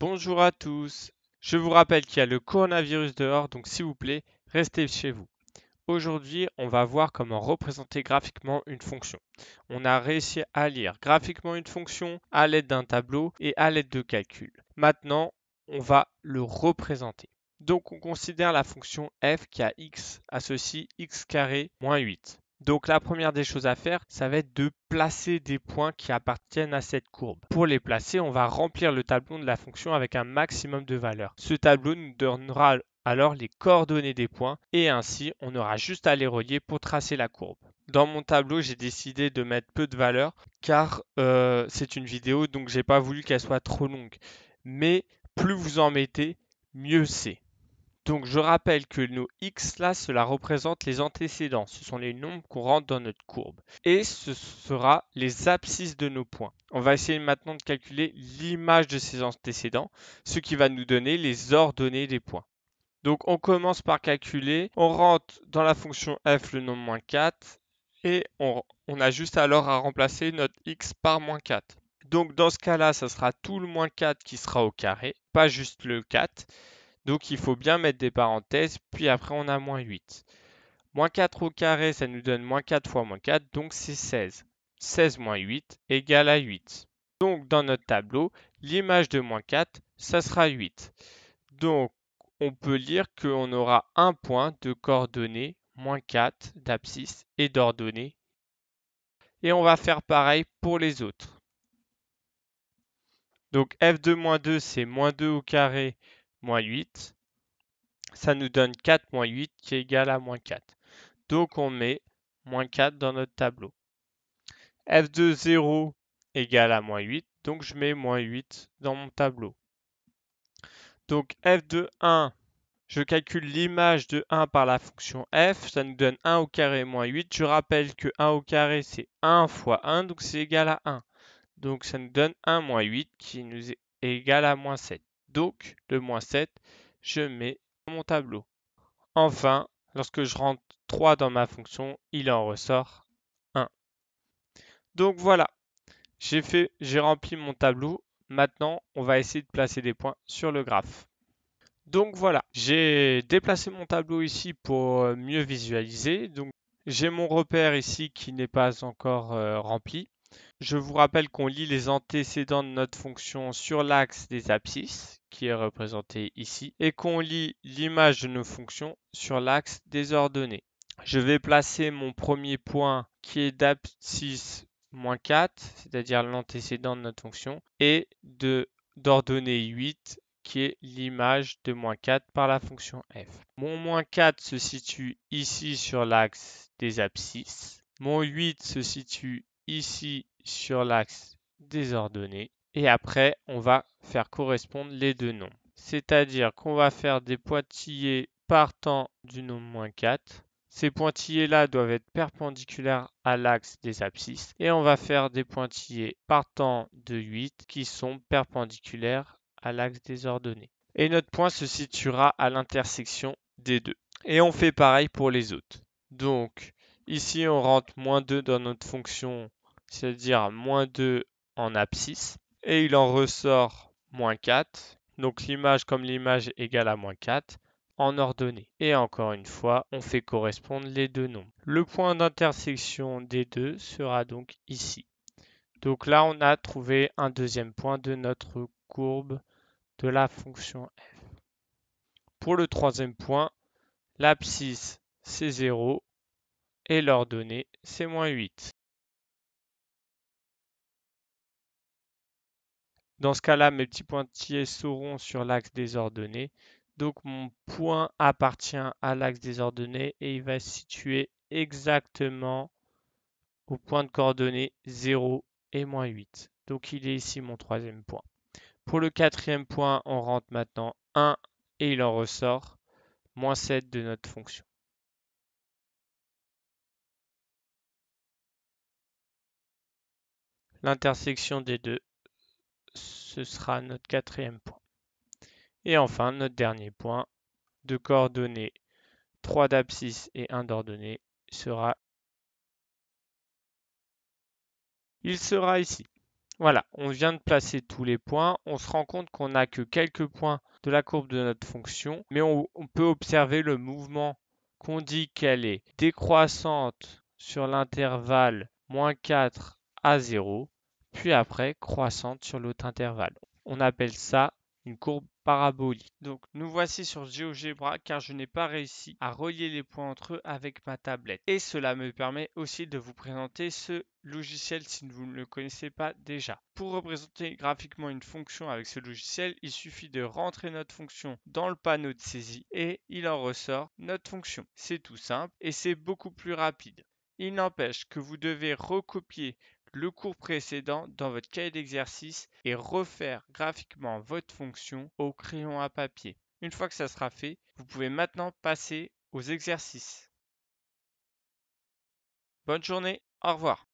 Bonjour à tous. Je vous rappelle qu'il y a le coronavirus dehors, donc s'il vous plaît, restez chez vous. Aujourd'hui, on va voir comment représenter graphiquement une fonction. On a réussi à lire graphiquement une fonction à l'aide d'un tableau et à l'aide de calculs. Maintenant, on va le représenter. Donc, on considère la fonction f qui a x associe x carré moins 8. Donc la première des choses à faire, ça va être de placer des points qui appartiennent à cette courbe. Pour les placer, on va remplir le tableau de la fonction avec un maximum de valeurs. Ce tableau nous donnera alors les coordonnées des points et ainsi on aura juste à les relier pour tracer la courbe. Dans mon tableau, j'ai décidé de mettre peu de valeurs car c'est une vidéo donc j'ai pas voulu qu'elle soit trop longue. Mais plus vous en mettez, mieux c'est. Donc je rappelle que nos x là, cela représente les antécédents. Ce sont les nombres qu'on rentre dans notre courbe. Et ce sera les abscisses de nos points. On va essayer maintenant de calculer l'image de ces antécédents, ce qui va nous donner les ordonnées des points. Donc on commence par calculer. On rentre dans la fonction f le nombre moins 4 et on a juste alors à remplacer notre x par moins 4. Donc dans ce cas-là, ça sera tout le moins 4 qui sera au carré, pas juste le 4. Donc il faut bien mettre des parenthèses, puis après on a moins 8. Moins 4 au carré, ça nous donne moins 4 fois moins 4, donc c'est 16. 16 moins 8 égale à 8. Donc dans notre tableau, l'image de moins 4, ça sera 8. Donc on peut lire qu'on aura un point de coordonnées moins 4 d'abscisse et d'ordonnées. Et on va faire pareil pour les autres. Donc f de moins 2, c'est moins 2 au carré moins 8. Ça nous donne 4 moins 8 qui est égal à moins 4. Donc on met moins 4 dans notre tableau. f de 0 égale à moins 8, donc je mets moins 8 dans mon tableau. Donc f de 1, je calcule l'image de 1 par la fonction f, ça nous donne 1 au carré moins 8. Je rappelle que 1 au carré c'est 1 fois 1, donc c'est égal à 1. Donc ça nous donne 1 moins 8 qui nous est égal à moins 7. Donc le moins 7, je mets dans mon tableau. Enfin, lorsque je rentre 3 dans ma fonction, il en ressort 1. Donc voilà, j'ai rempli mon tableau. Maintenant, on va essayer de placer des points sur le graphe. Donc voilà, j'ai déplacé mon tableau ici pour mieux visualiser. Donc j'ai mon repère ici qui n'est pas encore rempli. Je vous rappelle qu'on lit les antécédents de notre fonction sur l'axe des abscisses, qui est représenté ici, et qu'on lit l'image de nos fonctions sur l'axe des ordonnées. Je vais placer mon premier point qui est d'abscisse moins 4, c'est-à-dire l'antécédent de notre fonction, et d'ordonnée 8, qui est l'image de moins 4 par la fonction f. Mon moins 4 se situe ici sur l'axe des abscisses. Mon 8 se situe ici sur l'axe des ordonnées. Et après, on va faire correspondre les deux nombres. C'est-à-dire qu'on va faire des pointillés partant du nombre moins 4. Ces pointillés-là doivent être perpendiculaires à l'axe des abscisses. Et on va faire des pointillés partant de 8 qui sont perpendiculaires à l'axe des ordonnées. Et notre point se situera à l'intersection des deux. Et on fait pareil pour les autres. Donc, ici, on rentre moins 2 dans notre fonction, c'est-à-dire moins 2 en abscisse. Et il en ressort moins 4. Donc, l'image comme l'image égale à moins 4 en ordonnée. Et encore une fois, on fait correspondre les deux nombres. Le point d'intersection des deux sera donc ici. Donc là, on a trouvé un deuxième point de notre courbe de la fonction f. Pour le troisième point, l'abscisse c'est 0 et l'ordonnée c'est moins 8. Dans ce cas-là, mes petits pointillés seront sur l'axe des ordonnées. Donc mon point appartient à l'axe des ordonnées et il va se situer exactement au point de coordonnées 0 et moins 8. Donc il est ici mon troisième point. Pour le quatrième point, on rentre maintenant 1 et il en ressort moins 7 de notre fonction. L'intersection des deux, ce sera notre quatrième point. Et enfin, notre dernier point de coordonnées 3 d'abscisse et 1 d'ordonnée il sera ici. Voilà, on vient de placer tous les points. On se rend compte qu'on n'a que quelques points de la courbe de notre fonction, mais on peut observer le mouvement qu'on dit qu'elle est décroissante sur l'intervalle -4 à 0, puis après croissante sur l'autre intervalle. On appelle ça une courbe parabolique. Donc nous voici sur GeoGebra car je n'ai pas réussi à relier les points entre eux avec ma tablette. Et cela me permet aussi de vous présenter ce logiciel si vous ne le connaissez pas déjà. Pour représenter graphiquement une fonction avec ce logiciel, il suffit de rentrer notre fonction dans le panneau de saisie et il en ressort notre fonction. C'est tout simple et c'est beaucoup plus rapide. Il n'empêche que vous devez recopier le cours précédent dans votre cahier d'exercice et refaire graphiquement votre fonction au crayon à papier. Une fois que ça sera fait, vous pouvez maintenant passer aux exercices. Bonne journée, au revoir.